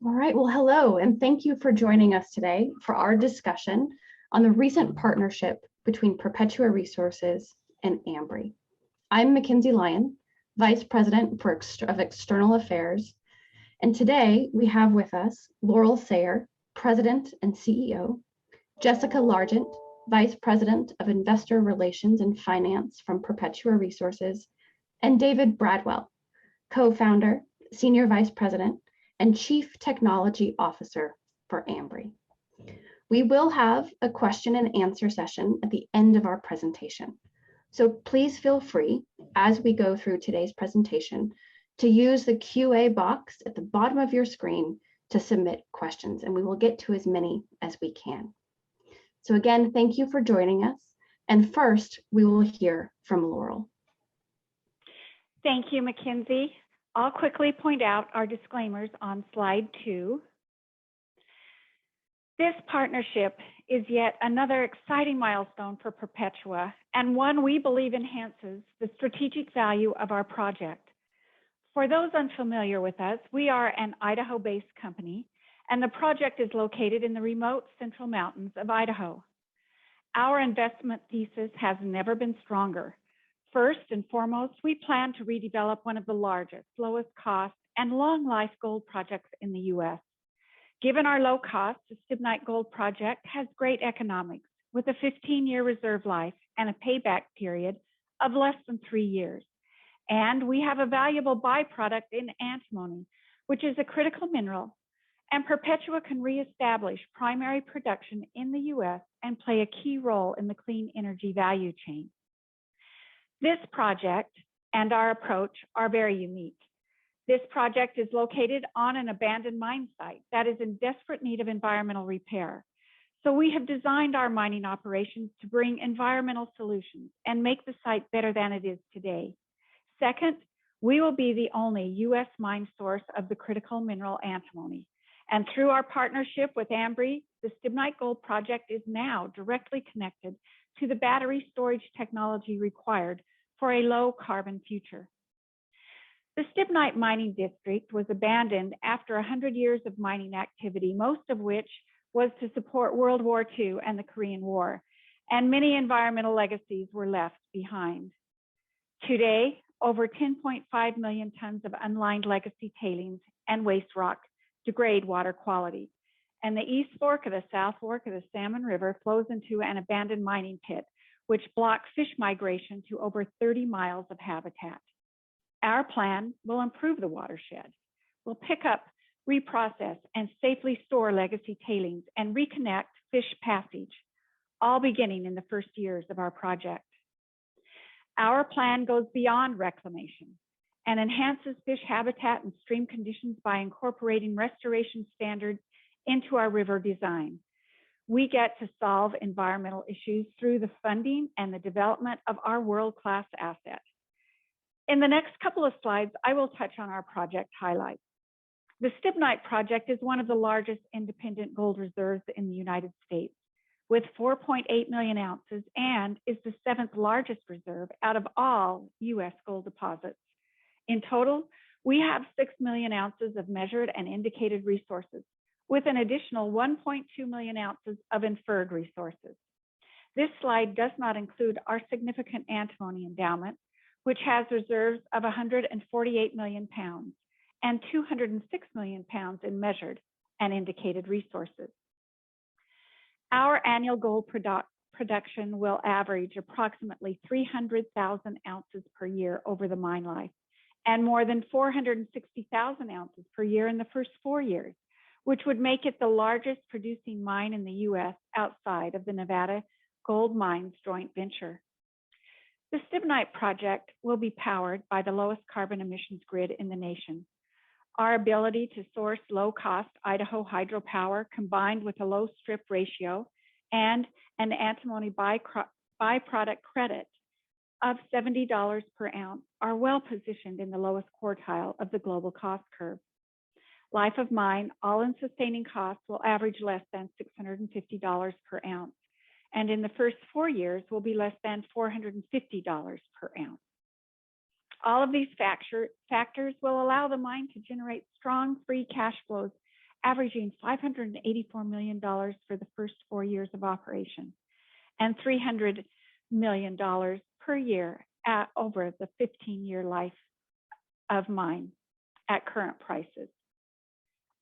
All right, well, hello, and thank you for joining us today for our discussion on the recent partnership between Perpetua Resources and Ambri. I'm Mackenzie Lyon, Vice President of External Affairs, and today we have with us Laurel Sayer, President and CEO, Jessica Largent, Vice President of Investor Relations and Finance from Perpetua Resources, and David Bradwell, co-founder, Senior Vice President, and Chief Technology Officer for Ambri. We will have a question and answer session at the end of our presentation. So please feel free, as we go through today's presentation, to use the QA box at the bottom of your screen to submit questions, and we will get to as many as we can. So again, thank you for joining us. And first, we will hear from Laurel. Thank you, Mackenzie. I'll quickly point out our disclaimers on slide 2. This partnership is yet another exciting milestone for Perpetua, and one we believe enhances the strategic value of our project. For those unfamiliar with us, we are an Idaho-based company, and the project is located in the remote central mountains of Idaho. Our investment thesis has never been stronger. First and foremost, we plan to redevelop one of the largest, lowest cost, and long life gold projects in the U.S. Given our low cost, the Stibnite Gold Project has great economics with a 15-year reserve life and a payback period of less than 3 years. And we have a valuable byproduct in antimony, which is a critical mineral, and Perpetua can reestablish primary production in the U.S. and play a key role in the clean energy value chain. This project and our approach are very unique. This project is located on an abandoned mine site that is in desperate need of environmental repair. So we have designed our mining operations to bring environmental solutions and make the site better than it is today. Second, we will be the only U.S. mine source of the critical mineral antimony. And through our partnership with Ambri, the Stibnite Gold Project is now directly connected to the battery storage technology required for a low carbon future. The Stibnite mining district was abandoned after 100 years of mining activity, most of which was to support World War II and the Korean War, and many environmental legacies were left behind. Today, over 10.5 million tons of unlined legacy tailings and waste rock degrade water quality, and the East Fork of the South Fork of the Salmon River flows into an abandoned mining pit, which blocks fish migration to over 30 miles of habitat. Our plan will improve the watershed. We'll pick up, reprocess, and safely store legacy tailings and reconnect fish passage, all beginning in the first years of our project. Our plan goes beyond reclamation and enhances fish habitat and stream conditions by incorporating restoration standards into our river design. We get to solve environmental issues through the funding and the development of our world-class asset. In the next couple of slides, I will touch on our project highlights. The Stibnite project is one of the largest independent gold reserves in the United States, with 4.8 million ounces, and is the 7th largest reserve out of all U.S. gold deposits. In total, we have 6 million ounces of measured and indicated resources, with an additional 1.2 million ounces of inferred resources. This slide does not include our significant antimony endowment, which has reserves of 148 million pounds and 206 million pounds in measured and indicated resources. Our annual gold production will average approximately 300,000 ounces per year over the mine life, and more than 460,000 ounces per year in the first 4 years, which would make it the largest producing mine in the U.S. outside of the Nevada Gold Mines joint venture. The Stibnite project will be powered by the lowest carbon emissions grid in the nation. Our ability to source low-cost Idaho hydropower combined with a low strip ratio and an antimony byproduct credit of $70 per ounce are well positioned in the lowest quartile of the global cost curve. Life of mine, all-in sustaining costs will average less than $650 per ounce, and in the first 4 years will be less than $450 per ounce. All of these factors will allow the mine to generate strong free cash flows averaging $584 million for the first 4 years of operation and $300 million per year over the 15-year life of mine at current prices.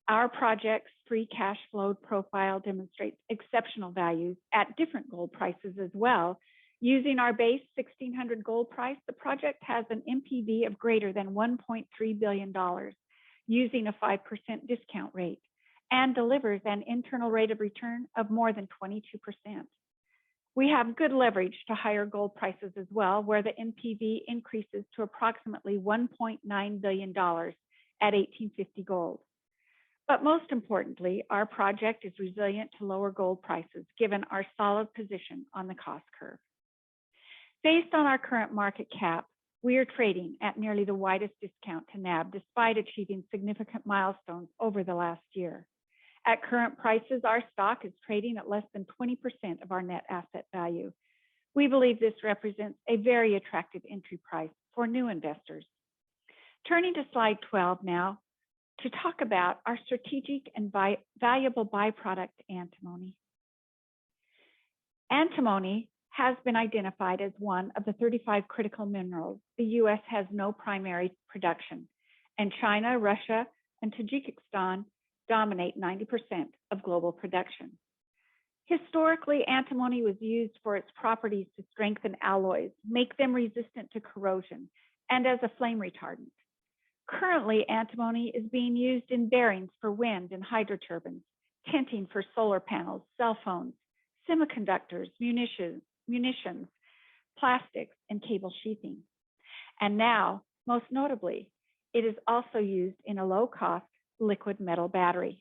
Our project's free cash flow profile demonstrates exceptional values at different gold prices as well. Using our base $1,600 gold price, the project has an NPV of greater than $1.3 billion using a 5% discount rate and delivers an internal rate of return of more than 22%. We have good leverage to higher gold prices as well, where the NPV increases to approximately $1.9 billion at $1,850 gold. But most importantly, our project is resilient to lower gold prices given our solid position on the cost curve. Based on our current market cap, we are trading at nearly the widest discount to NAV despite achieving significant milestones over the last year. At current prices, our stock is trading at less than 20% of our net asset value. We believe this represents a very attractive entry price for new investors. Turning to slide 12 now to talk about our strategic and valuable byproduct, antimony. Antimony has been identified as one of the 35 critical minerals the U.S. has no primary production, and China, Russia, and Tajikistan dominate 90% of global production. Historically, antimony was used for its properties to strengthen alloys, make them resistant to corrosion, and as a flame retardant. Currently, antimony is being used in bearings for wind and hydroturbines, tinting for solar panels, cell phones, semiconductors, munitions, plastics, and cable sheathing. And now, most notably, it is also used in a low-cost liquid metal battery.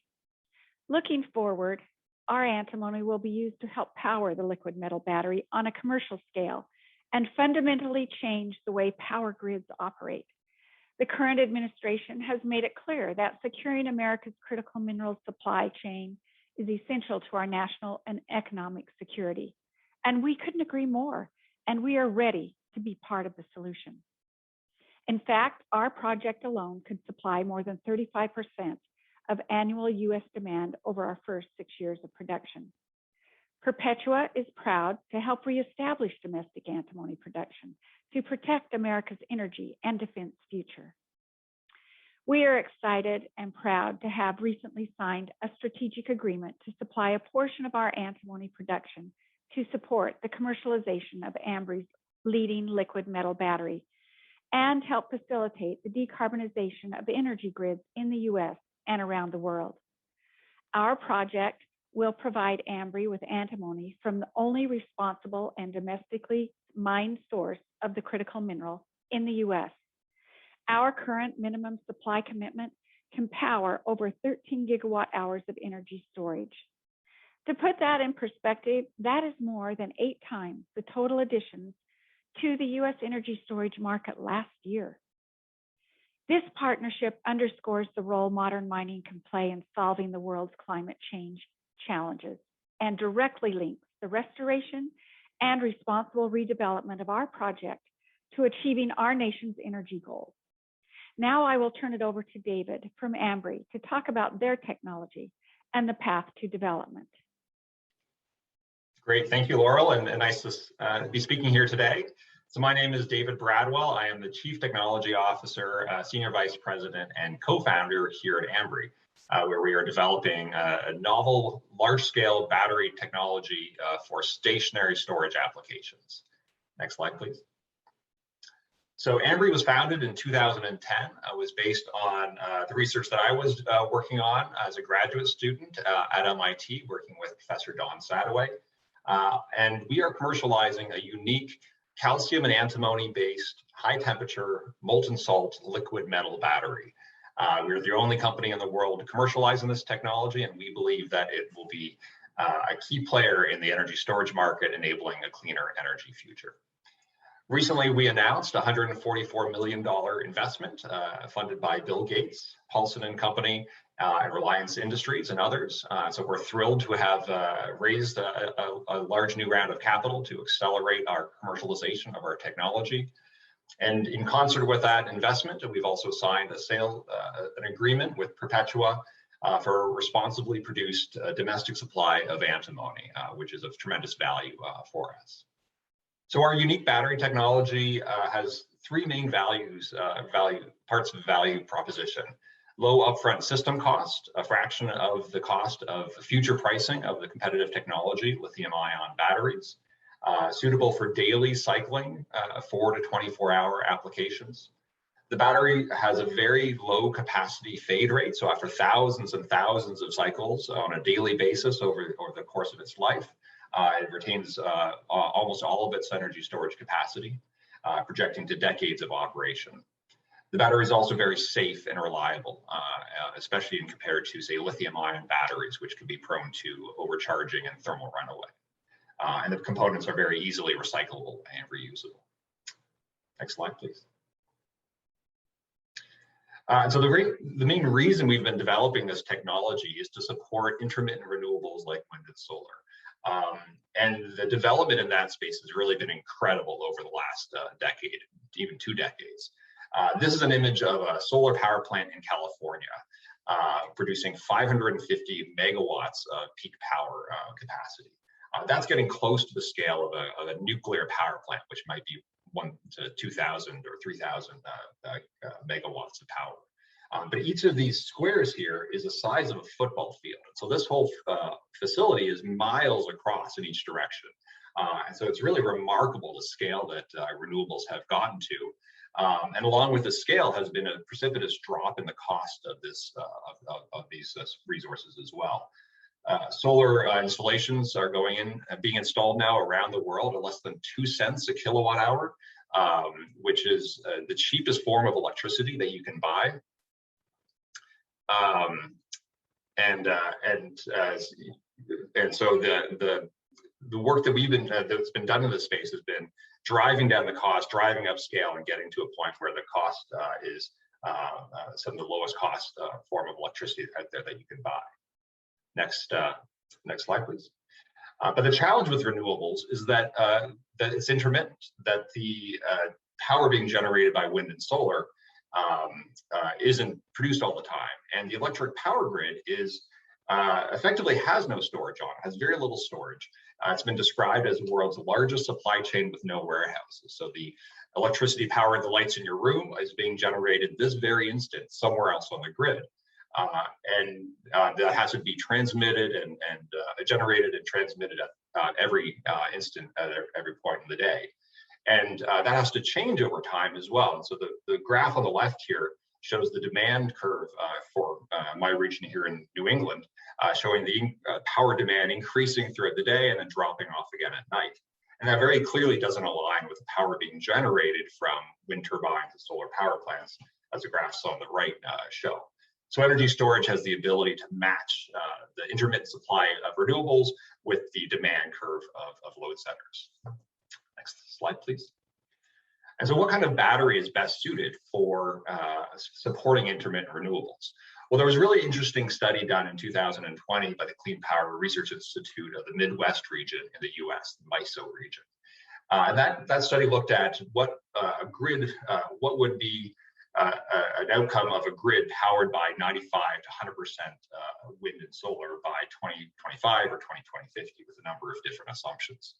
Looking forward, our antimony will be used to help power the liquid metal battery on a commercial scale and fundamentally change the way power grids operate. The current administration has made it clear that securing America's critical mineral supply chain is essential to our national and economic security. And we couldn't agree more, and we are ready to be part of the solution. In fact, our project alone could supply more than 35% of annual U.S. demand over our first 6 years of production. Perpetua is proud to help reestablish domestic antimony production to protect America's energy and defense future. We are excited and proud to have recently signed a strategic agreement to supply a portion of our antimony production to support the commercialization of Ambri's leading liquid metal battery and help facilitate the decarbonization of energy grids in the U.S. and around the world. Our project will provide Ambri with antimony from the only responsible and domestically mined source of the critical mineral in the U.S. Our current minimum supply commitment can power over 13 gigawatt hours of energy storage. To put that in perspective, that is more than 8 times the total additions to the U.S. energy storage market last year. This partnership underscores the role modern mining can play in solving the world's climate change challenges and directly links the restoration and responsible redevelopment of our project to achieving our nation's energy goals. Now I will turn it over to David from Ambri to talk about their technology and the path to development. Great, thank you, Laurel, and nice to be speaking here today. So my name is David Bradwell. I am the Chief Technology Officer, Senior Vice President, and co-founder here at Ambri, where we are developing a novel, large-scale battery technology for stationary storage applications. Next slide, please. So Ambri was founded in 2010. It was based on the research that I was working on as a graduate student at MIT, working with Professor Don Sadoway. And we are commercializing a unique calcium and antimony-based, high-temperature, molten salt liquid metal battery. We're the only company in the world commercializing this technology, and we believe that it will be a key player in the energy storage market, enabling a cleaner energy future. Recently, we announced a $144 million investment funded by Bill Gates, Paulson and Company, and Reliance Industries and others. So we're thrilled to have raised a large new round of capital to accelerate our commercialization of our technology. And in concert with that investment, we've also signed an agreement with Perpetua for a responsibly produced domestic supply of antimony, which is of tremendous value for us. So our unique battery technology has three main parts of value proposition. Low upfront system cost, a fraction of the cost of future pricing of the competitive technology, lithium-ion batteries, suitable for daily cycling, 4 to 24-hour applications. The battery has a very low capacity fade rate, so after thousands and thousands of cycles on a daily basis over the course of its life, it retains almost all of its energy storage capacity, projecting to decades of operation. The battery is also very safe and reliable, especially in compared to, say, lithium-ion batteries, which can be prone to overcharging and thermal runaway. And the components are very easily recyclable and reusable. Next slide, please. So the main reason we've been developing this technology is to support intermittent renewables like wind and solar. And the development in that space has really been incredible over the last decade, even 2 decades. This is an image of a solar power plant in California, producing 550 megawatts of peak power capacity. That's getting close to the scale of a nuclear power plant, which might be 1 to 2,000 or 3,000 megawatts of power. But each of these squares here is the size of a football field. So this whole facility is miles across in each direction. And so it's really remarkable the scale that renewables have gotten to. And along with the scale has been a precipitous drop in the cost of this of these resources as well. Solar installations are being installed now around the world at less than 2 cents a kilowatt hour, which is the cheapest form of electricity that you can buy. And so the work that that's been done in this space has been driving down the cost, driving up scale, and getting to a point where the cost is some of the lowest cost form of electricity out there that you can buy. Next slide, please. But the challenge with renewables is that it's intermittent, that the power being generated by wind and solar isn't produced all the time. And the electric power grid is effectively has no storage on it, has very little storage. It's been described as the world's largest supply chain with no warehouses. So the electricity power and the lights in your room is being generated this very instant somewhere else on the grid. And that has to be transmitted and generated and transmitted at every instant, at every point in the day. And that has to change over time as well. And so the graph on the left here shows the demand curve for my region here in New England, showing the power demand increasing throughout the day and then dropping off again at night. And that very clearly doesn't align with the power being generated from wind turbines and solar power plants, as the graphs on the right show. So energy storage has the ability to match the intermittent supply of renewables with the demand curve of load centers. Next slide, please. And so what kind of battery is best suited for supporting intermittent renewables? Well, there was a really interesting study done in 2020 by the Clean Power Research Institute of the Midwest region in the US, the MISO region. And that study looked at what what would be an outcome of a grid powered by 95 to 100% wind and solar by 2025 or 2050 with a number of different assumptions.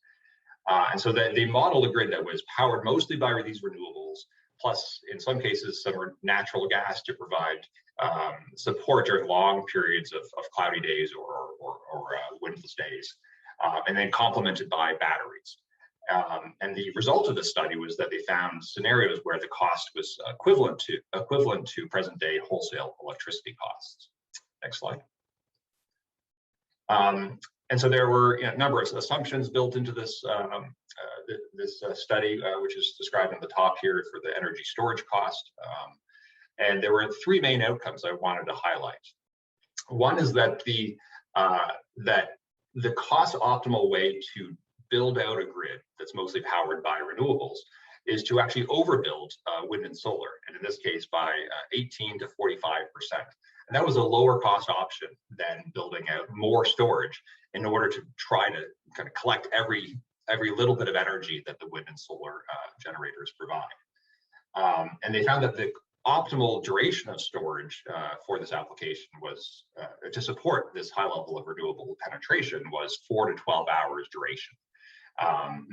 And so they modeled a grid that was powered mostly by these renewables, plus in some cases some natural gas to provide support during long periods of cloudy days or windless days, and then complemented by batteries. And the result of this study was that they found scenarios where the cost was equivalent to present day wholesale electricity costs. Next slide. And so there were a number of assumptions built into this study, which is described in the top here for the energy storage cost. And there were 3 main outcomes I wanted to highlight. One is that the cost optimal way to build out a grid that's mostly powered by renewables is to actually overbuild wind and solar, and in this case by 18 to 45%. And that was a lower cost option than building out more storage in order to try to kind of collect every little bit of energy that the wind and solar generators provide. And they found that optimal duration of storage for this application was, to support this high level of renewable penetration, was 4 to 12 hours duration.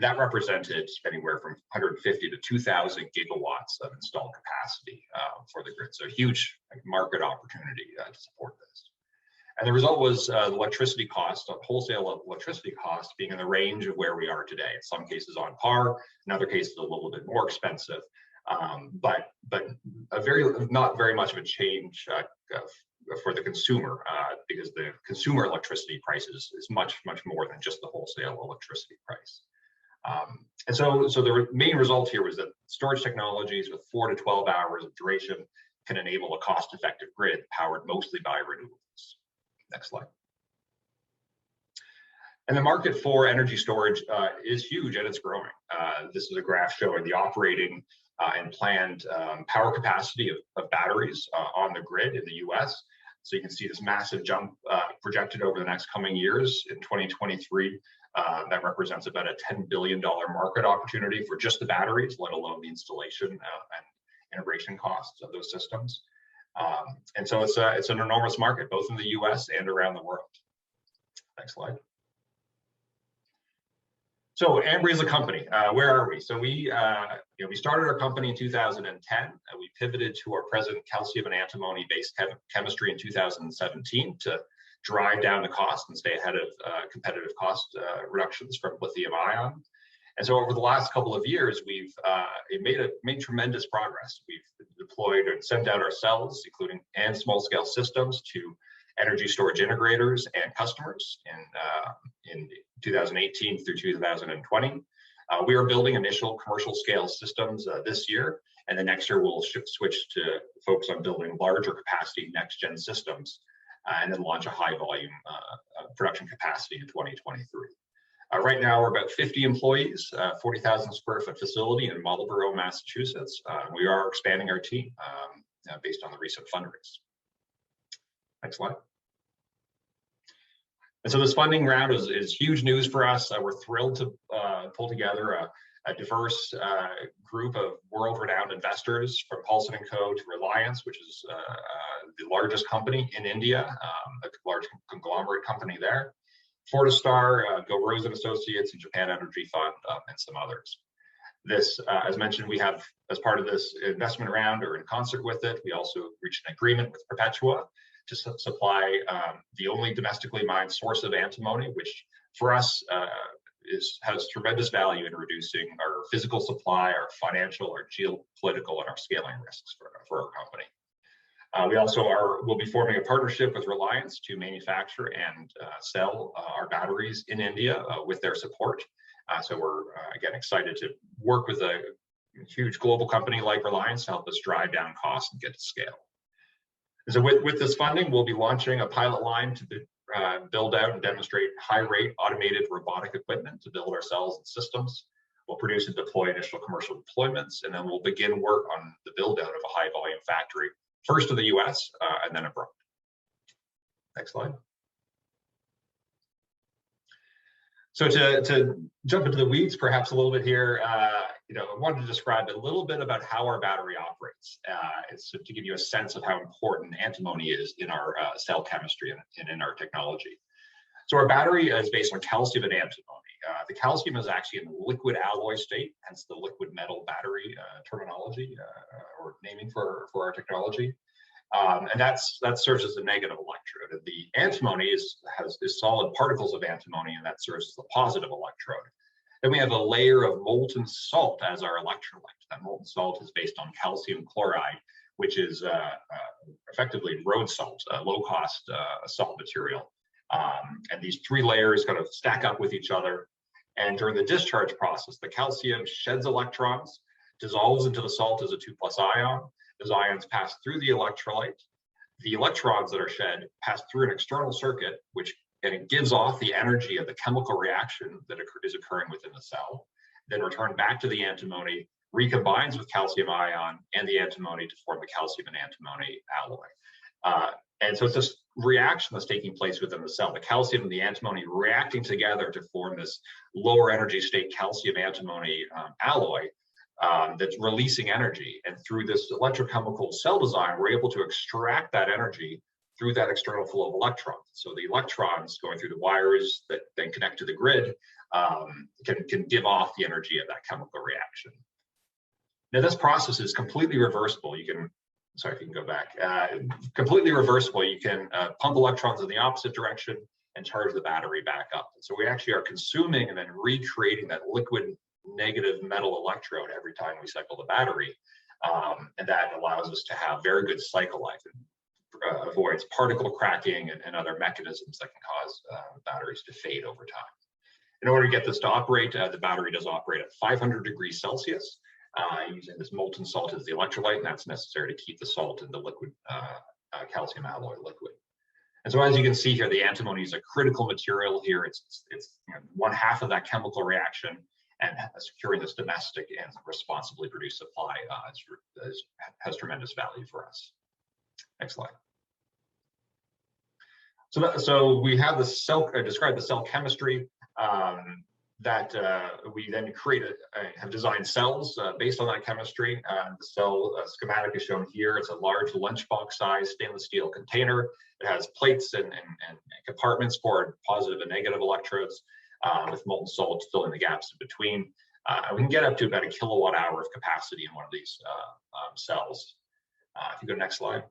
That represented anywhere from 150 to 2,000 gigawatts of installed capacity for the grid. So a huge market opportunity to support this. And the result was the electricity cost, wholesale electricity cost, being in the range of where we are today. In some cases on par, in other cases a little bit more expensive, but not very much of a change for the consumer, because the consumer electricity price is much more than just the wholesale electricity price. And so the main result here was that storage technologies with 4 to 12 hours of duration can enable a cost-effective grid powered mostly by renewables. Next slide. And the market for energy storage is huge, and it's growing. This is a graph showing the operating and planned power capacity of batteries on the grid in the US. So you can see this massive jump projected over the next coming years. In 2023, that represents about a $10 billion market opportunity for just the batteries, let alone the installation and integration costs of those systems. And so it's an enormous market, both in the US and around the world. Next slide. So Ambri is a company. Where are we? So we started our company in 2010. We pivoted to our present calcium and antimony-based chemistry in 2017 to drive down the cost and stay ahead of competitive cost reductions from lithium ion. And so over the last couple of years, we've made tremendous progress. We've deployed and sent out our cells, including and small-scale systems, to energy storage integrators and customers in 2018 through 2020. We are building initial commercial scale systems this year, and the next year we'll switch to focus on building larger capacity next-gen systems, and then launch a high volume production capacity in 2023. Right now we're about 50 employees, 40,000 square foot facility in Marlborough, Massachusetts. We are expanding our team based on the recent fundraise. Next slide. And so this funding round is huge news for us. We're thrilled to pull together a diverse group of world-renowned investors, from Paulson & Co. to Reliance, which is the largest company in India, a large conglomerate company there, Fortistar, Go Rosen Associates, and Japan Energy Fund, and some others. This, as mentioned, we have, as part of this investment round, or in concert with it, we also reached an agreement with Perpetua to supply the only domestically mined source of antimony, which for us has tremendous value in reducing our physical supply, our financial, our geopolitical, and our scaling risks for our company. We also will be forming a partnership with Reliance to manufacture and sell our batteries in India with their support. So we're, again, excited to work with a huge global company like Reliance to help us drive down costs and get to scale. So with this funding, we'll be launching a pilot line to build out and demonstrate high-rate automated robotic equipment to build our cells and systems. We'll produce and deploy initial commercial deployments, and then we'll begin work on the build-out of a high-volume factory, first in the US and then abroad. Next slide. So to jump into the weeds perhaps a little bit here, I wanted to describe a little bit about how our battery operates. It's to give you a sense of how important antimony is in our cell chemistry and in our technology. So our battery is based on calcium and antimony. The calcium is actually in the liquid alloy state, hence the liquid metal battery terminology or naming for our technology. And that serves as a negative electrode. And the antimony is solid particles of antimony, and that serves as a positive electrode. Then we have a layer of molten salt as our electrolyte. That molten salt is based on calcium chloride, which is effectively road salt, a low-cost salt material. And these three layers kind of stack up with each other. And during the discharge process, the calcium sheds electrons, dissolves into the salt as a 2+ ion. Those ions pass through the electrolyte. The electrons that are shed pass through an external circuit, and it gives off the energy of the chemical reaction that is occurring within the cell, then return back to the antimony, recombines with calcium ion and the antimony to form the calcium and antimony alloy. And so it's this reaction that's taking place within the cell, the calcium and the antimony reacting together to form this lower energy state calcium antimony alloy, that's releasing energy. And through this electrochemical cell design, we're able to extract that energy through that external flow of electrons. So the electrons going through the wires that then connect to the grid can give off the energy of that chemical reaction. Now, this process is completely reversible. You can, sorry, if you can go back, completely reversible. You can pump electrons in the opposite direction and charge the battery back up. So we actually are consuming and then recreating that liquid negative metal electrode every time we cycle the battery. And that allows us to have very good cycle life and avoids particle cracking and other mechanisms that can cause batteries to fade over time. In order to get this to operate, the battery does operate at 500 degrees Celsius using this molten salt as the electrolyte, and that's necessary to keep the salt in the liquid calcium alloy liquid. And so as you can see here, the antimony is a critical material here. It's you know, one half of that chemical reaction, and securing this domestic and responsibly produced supply has tremendous value for us. Next slide. So we have the cell, describe the cell chemistry that we then have designed cells based on that chemistry. The cell schematic is shown here. It's a large lunchbox size stainless steel container. It has plates and compartments for positive and negative electrodes with molten salt filling the gaps in between. We can get up to about a kilowatt hour of capacity in one of these cells. If you go to next slide.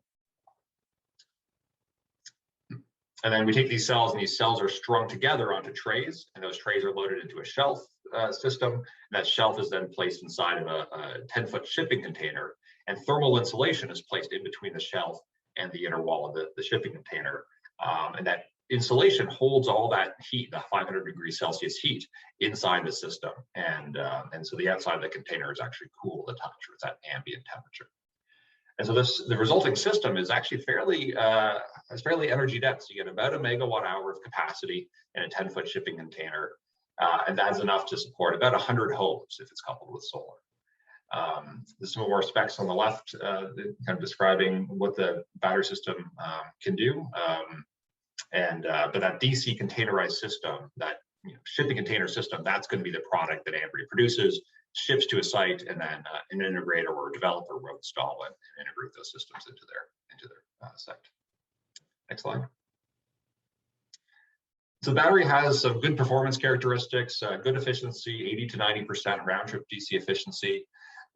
And then we take these cells, and these cells are strung together onto trays, and those trays are loaded into a shelf system. And that shelf is then placed inside of a 10-foot shipping container, and thermal insulation is placed in between the shelf and the inner wall of the shipping container. And that insulation holds all that heat, the 500 degrees Celsius heat, inside the system. And so the outside of the container is actually cool to touch, or it's at ambient temperature. And so the resulting system is actually fairly energy dense. You get about a megawatt hour of capacity in a 10-foot shipping container, and that's enough to support about 100 homes if it's coupled with solar. There's some more specs on the left, kind of describing what the battery system can do. But that DC containerized system, that shipping container system, that's going to be the product that Ambri produces, ships to a site, and then an integrator or a developer will install it and integrate those systems into their site. Next slide. So the battery has some good performance characteristics, good efficiency, 80 to 90% round trip DC efficiency.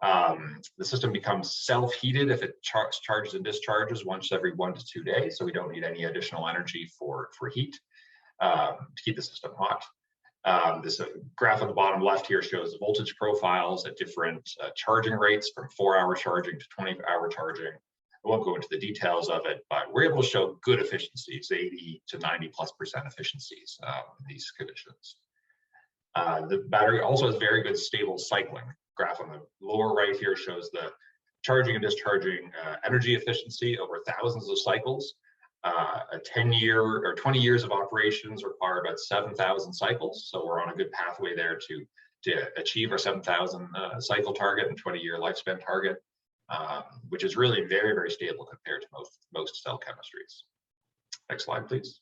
The system becomes self-heated if it charges and discharges once every 1 to 2 days, so we don't need any additional energy for heat to keep the system hot. This graph on the bottom left here shows the voltage profiles at different charging rates, from 4-hour charging to 20-hour charging. I won't go into the details of it, but we're able to show good efficiencies, 80 to 90+% efficiencies in these conditions. The battery also has very good stable cycling. Graph on the lower right here shows the charging and discharging energy efficiency over thousands of cycles. A 10-year or 20 years of operations require about 7,000 cycles. So we're on a good pathway there to achieve our 7,000 cycle target and 20-year lifespan target, which is really very, very stable compared to most cell chemistries. Next slide, please.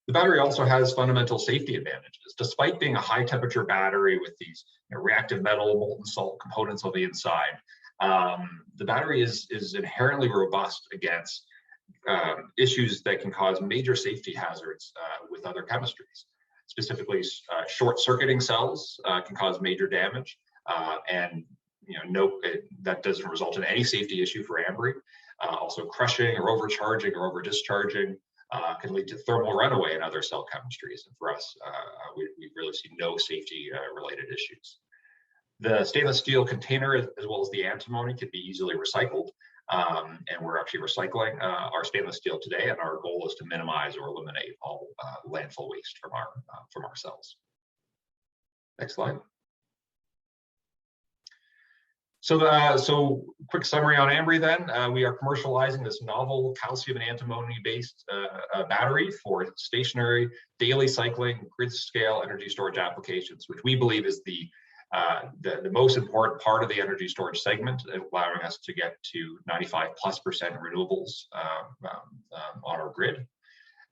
The battery also has fundamental safety advantages. Despite being a high temperature battery with these reactive metal molten salt components on the inside, the battery is inherently robust against issues that can cause major safety hazards with other chemistries. Specifically, short-circuiting cells can cause major damage, and that doesn't result in any safety issue for Ambri. Also, crushing or overcharging or over-discharging can lead to thermal runaway in other cell chemistries. And for us, we really see no safety related issues. The stainless steel container, as well as the antimony, can be easily recycled. And we're actually recycling our stainless steel today, and our goal is to minimize or eliminate all landfill waste from our cells. Next slide. So quick summary on Ambri then. We are commercializing this novel calcium and antimony-based battery for stationary, daily cycling, grid-scale energy storage applications, which we believe is the most important part of the energy storage segment, allowing us to get to 95+% renewables on our grid.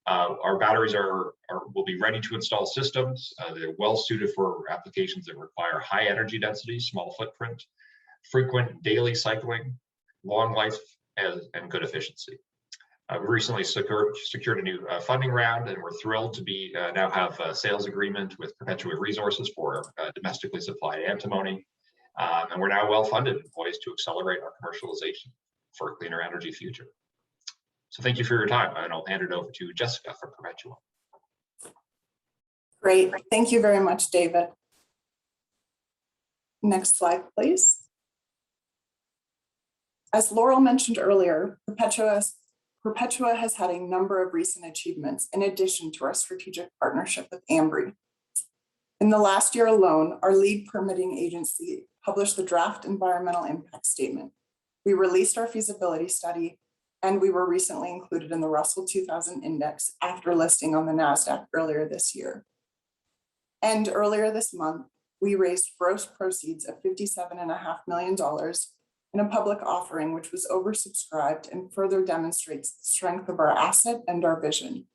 Our batteries will be ready to install systems. They're well suited for applications that require high energy density, small footprint, frequent daily cycling, long life, and good efficiency. We recently secured a new funding round, and we're thrilled to now have a sales agreement with Perpetua Resources for domestically supplied antimony. And we're now well funded and poised to accelerate our commercialization for a cleaner energy future. So thank you for your time, and I'll hand it over to Jessica from Perpetua. Great, thank you very much, David. Next slide, please. As Laurel mentioned earlier, Perpetua has had a number of recent achievements in addition to our strategic partnership with Ambri. In the last year alone, our lead permitting agency published the draft environmental impact statement. We released our feasibility study, and we were recently included in the Russell 2000 Index after listing on the NASDAQ earlier this year. And earlier this month, we raised gross proceeds of $57.5 million in a public offering, which was oversubscribed and further demonstrates the strength of our asset and our vision.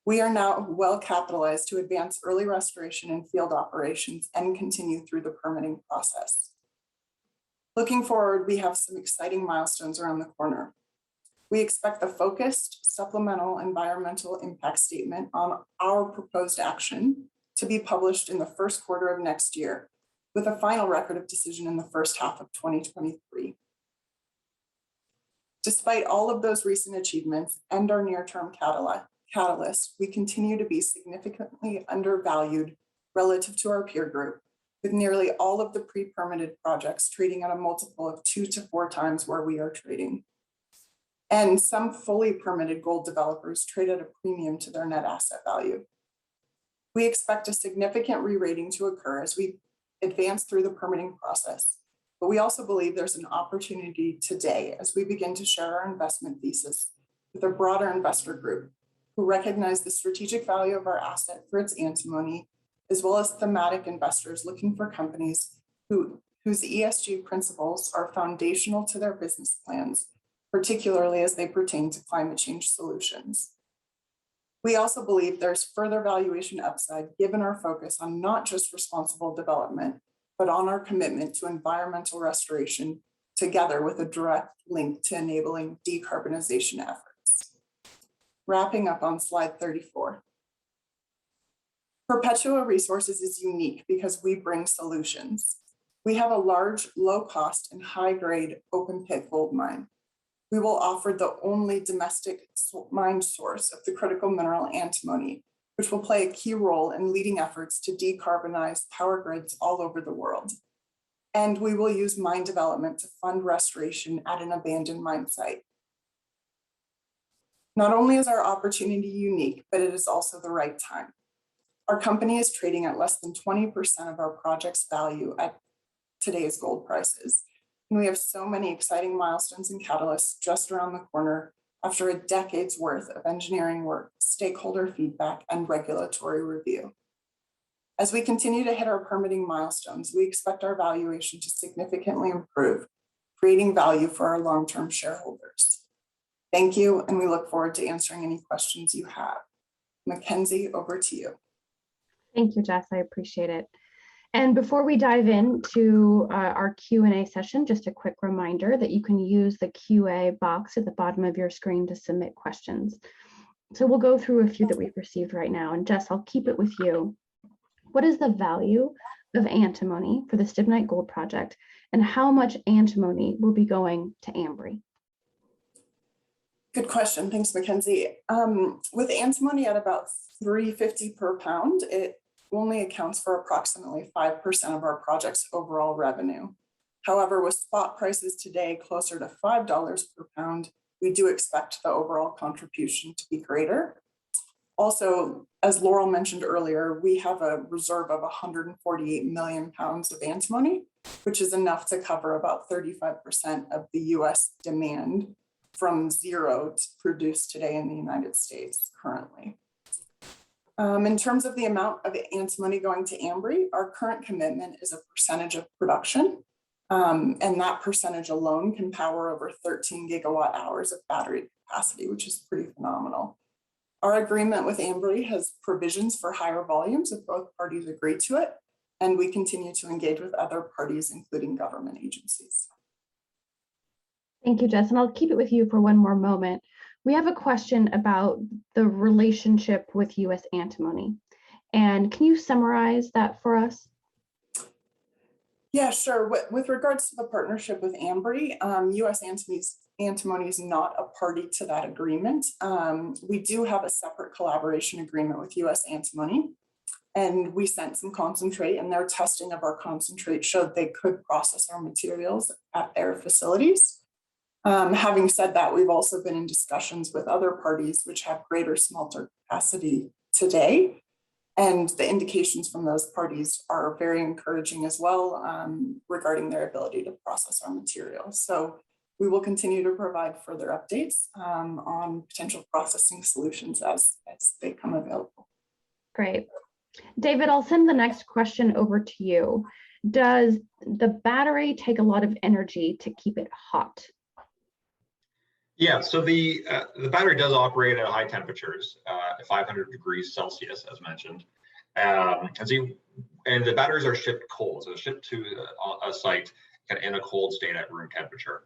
We are now well capitalized to advance early restoration and field operations and continue through the permitting process. Looking forward, we have some exciting milestones around the corner. We expect the focused supplemental environmental impact statement on our proposed action to be published in the first quarter of next year, with a final record of decision in the first half of 2023. Despite all of those recent achievements and our near-term catalyst, we continue to be significantly undervalued relative to our peer group, with nearly all of the pre-permitted projects trading at a multiple of 2 to 4 times where we are trading. And some fully permitted gold developers trade at a premium to their net asset value. We expect a significant re-rating to occur as we advance through the permitting process, but we also believe there's an opportunity today as we begin to share our investment thesis with a broader investor group who recognize the strategic value of our asset for its antimony, as well as thematic investors looking for companies whose ESG principles are foundational to their business plans, particularly as they pertain to climate change solutions. We also believe there's further valuation upside given our focus on not just responsible development, but on our commitment to environmental restoration, together with a direct link to enabling decarbonization efforts. Wrapping up on slide 34. Perpetua Resources is unique because we bring solutions. We have a large, low-cost and high-grade open-pit gold mine. We will offer the only domestic mine source of the critical mineral antimony, which will play a key role in leading efforts to decarbonize power grids all over the world. And we will use mine development to fund restoration at an abandoned mine site. Not only is our opportunity unique, but it is also the right time. Our company is trading at less than 20% of our project's value at today's gold prices. And we have so many exciting milestones and catalysts just around the corner after a decade's worth of engineering work, stakeholder feedback, and regulatory review. As we continue to hit our permitting milestones, we expect our valuation to significantly improve, creating value for our long-term shareholders. Thank you, and we look forward to answering any questions you have. Mackenzie, over to you. Thank you, Jess. I appreciate it. And before we dive into our Q&A session, just a quick reminder that you can use the QA box at the bottom of your screen to submit questions. So we'll go through a few that we've received right now. And Jess, I'll keep it with you. What is the value of antimony for the Stibnite Gold Project, and how much antimony will be going to Ambri? Good question. Thanks, Mackenzie. With antimony at about $3.50 per pound, it only accounts for approximately 5% of our project's overall revenue. However, with spot prices today closer to $5 per pound, we do expect the overall contribution to be greater. Also, as Laurel mentioned earlier, we have a reserve of 148 million pounds of antimony, which is enough to cover about 35% of the US demand from zero to produce today in the United States currently. In terms of the amount of antimony going to Ambri, our current commitment is a percentage of production, and that percentage alone can power over 13 gigawatt hours of battery capacity, which is pretty phenomenal. Our agreement with Ambri has provisions for higher volumes if both parties agree to it, and we continue to engage with other parties, including government agencies. Thank you, Jess, and I'll keep it with you for one more moment. We have a question about the relationship with U.S. antimony. And can you summarize that for us? Yeah, sure. With regards to the partnership with Ambri, U.S. Antimony is not a party to that agreement. We do have a separate collaboration agreement with U.S. Antimony, and we sent some concentrate, and their testing of our concentrate showed they could process our materials at their facilities. Having said that, we've also been in discussions with other parties which have greater smelter capacity today. And the indications from those parties are very encouraging as well regarding their ability to process our materials. So we will continue to provide further updates on potential processing solutions as they come available. Great. David, I'll send the next question over to you. Does the battery take a lot of energy to keep it hot? Yeah, so the battery does operate at high temperatures, at 500 degrees Celsius, as mentioned. And the batteries are shipped cold, so they're shipped to a site kind of in a cold state at room temperature.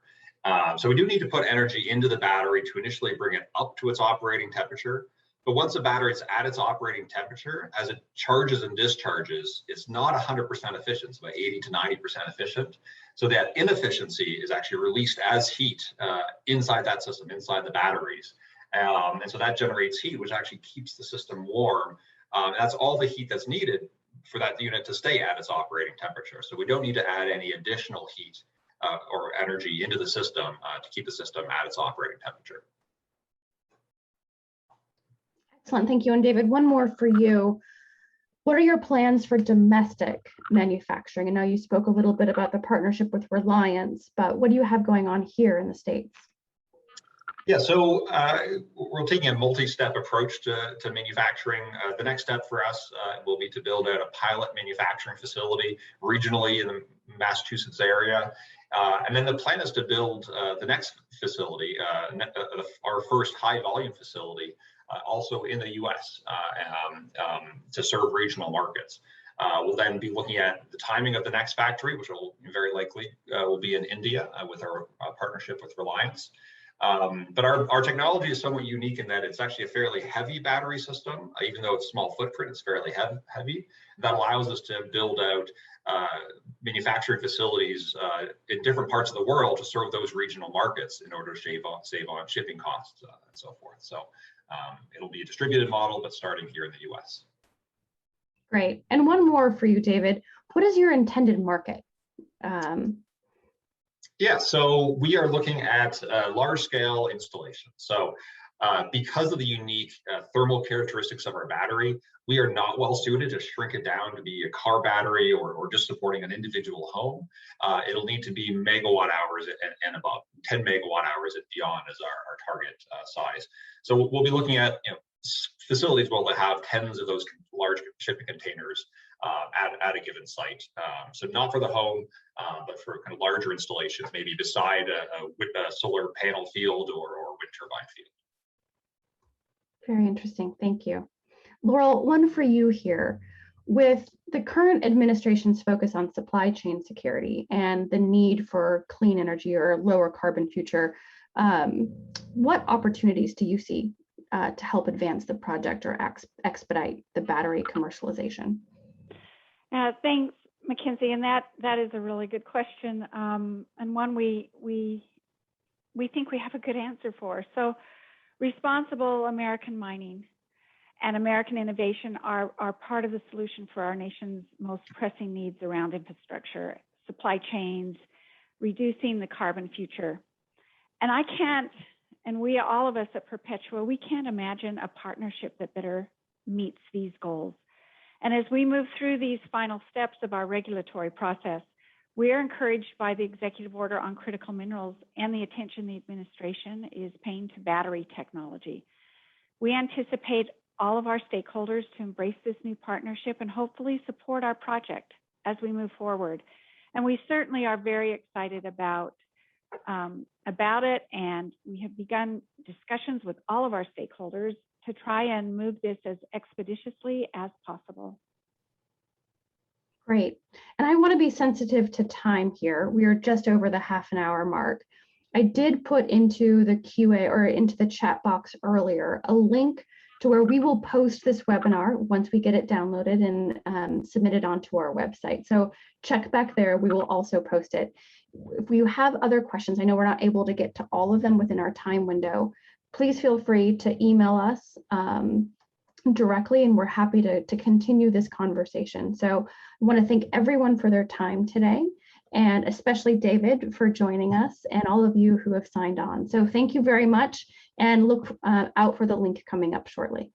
So we do need to put energy into the battery to initially bring it up to its operating temperature. But once the battery is at its operating temperature, as it charges and discharges, it's not 100% efficient, it's about 80 to 90% efficient. So that inefficiency is actually released as heat inside that system, inside the batteries. And so that generates heat, which actually keeps the system warm. That's all the heat that's needed for that unit to stay at its operating temperature. So we don't need to add any additional heat or energy into the system to keep the system at its operating temperature. Excellent, thank you. And David, one more for you. What are your plans for domestic manufacturing? I know you spoke a little bit about the partnership with Reliance, but what do you have going on here in the States? Yeah, so we're taking a multi-step approach to manufacturing. The next step for us will be to build out a pilot manufacturing facility regionally in the Massachusetts area. And then the plan is to build the next facility, our first high volume facility, also in the US to serve regional markets. We'll then be looking at the timing of the next factory, which will very likely will be in India with our partnership with Reliance. But our technology is somewhat unique in that it's actually a fairly heavy battery system. Even though it's small footprint, it's fairly heavy. That allows us to build out manufacturing facilities in different parts of the world to serve those regional markets in order to save on shipping costs and so forth. So it'll be a distributed model, but starting here in the US. Great. And one more for you, David. What is your intended market? Yeah, so we are looking at large scale installation. So because of the unique thermal characteristics of our battery, we are not well suited to shrink it down to be a car battery or just supporting an individual home. It'll need to be megawatt hours and above. 10 megawatt hours and beyond is our target size. So we'll be looking at facilities where they'll have tens of those large shipping containers at a given site. So not for the home, but for kind of larger installations, maybe beside a solar panel field or wind turbine field. Very interesting, thank you. Laurel, one for you here. With the current administration's focus on supply chain security and the need for clean energy or lower carbon future, what opportunities do you see to help advance the project or expedite the battery commercialization? Thanks, Mackenzie, and that is a really good question, and one we think we have a good answer for. So responsible American mining and American innovation are part of the solution for our nation's most pressing needs around infrastructure, supply chains, reducing the carbon future. And I can't, and we, all of us at Perpetua, we can't imagine a partnership that better meets these goals. And as we move through these final steps of our regulatory process, we are encouraged by the executive order on critical minerals and the attention the administration is paying to battery technology. We anticipate all of our stakeholders to embrace this new partnership and hopefully support our project as we move forward. And we certainly are very excited about it, and we have begun discussions with all of our stakeholders to try and move this as expeditiously as possible. Great. And I want to be sensitive to time here. We are just over the half an hour mark. I did put into the QA or into the chat box earlier a link to where we will post this webinar once we get it downloaded and submitted onto our website. So check back there. We will also post it. If you have other questions, I know we're not able to get to all of them within our time window. Please feel free to email us directly, and we're happy to continue this conversation. So I want to thank everyone for their time today, and especially David for joining us, and all of you who have signed on. So thank you very much, and look out for the link coming up shortly.